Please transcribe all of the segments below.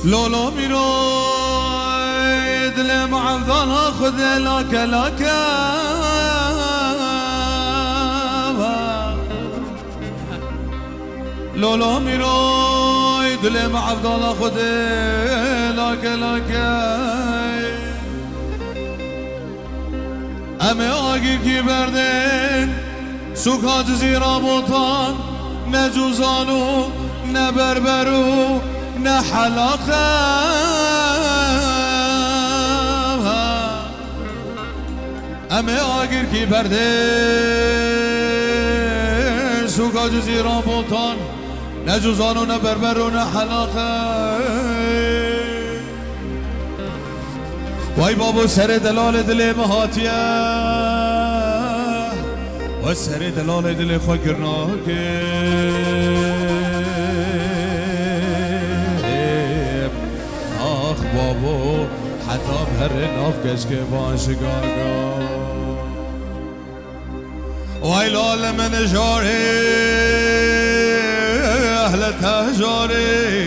لولو میرود لمعفضان خود لاکا لاکا لولو میرود لمعفضان خود لاکا لاکا همه آگیر کی بردن سوکات زیرا بوتان نه جوزانو نه بربرو نه حلاقه همه آگیر کی بردن سوکات زیرا بوتان نه جوزانو نه بربرو نه حلاقه وای بابا سر دلال دل مهاتیه و سر دلال دل خواه گرناکه آخ بابا حتی بهر ناف کشکه باشگارگا وای لال من جاره اهل تهجاره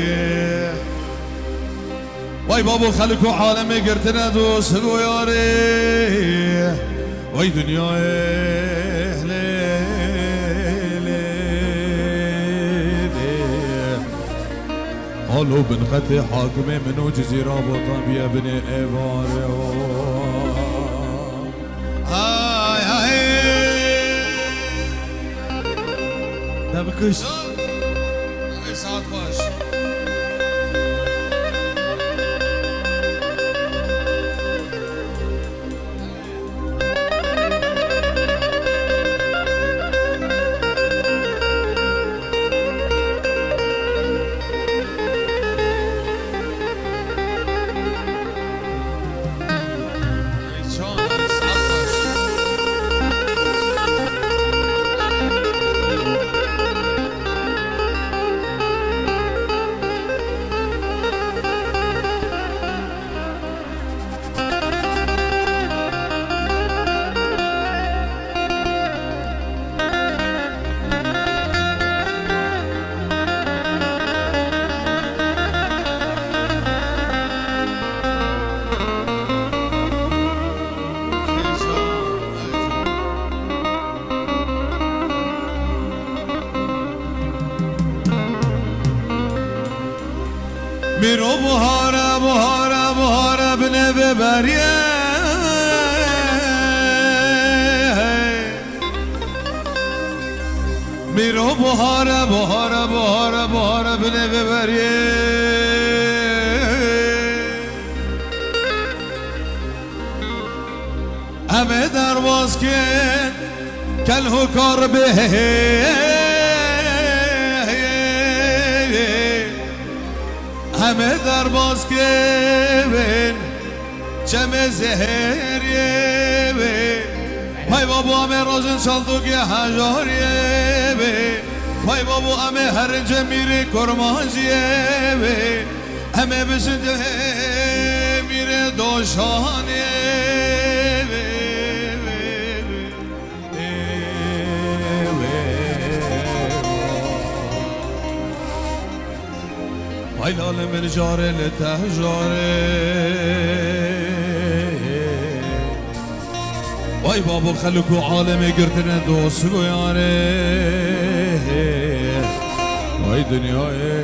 وای بابا خلق و عالم گرتنه دوست گو یاره وای دنیا حالو بن خط حاکم منو جزیره بطن بیا بن ایواره های های ده بکش ساعت باش میرو بهاره بهاره بهاره بنه ببریه میرو بهاره بهاره بهاره بهاره بنه ببریه همه درواز کن کل کار به همه در باز که بین چم زهریه بین وای بابا همه روزن شالدوگی هجاریه بین وای بابا همه هر جمیره کرمانجیه بین همه بسنده میره دوشانیه وای لال من جاره لته جاره وای بابا خلق و عالم گرتن دوست گویاره وای دنیای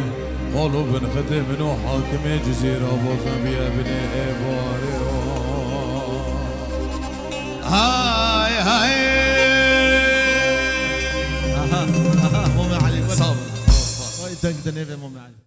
قالو بن خده منو حاکم جزیره بازم بیا بن ایواره های های اها اها مو علي صابر وای دنگ دنيفه مو علي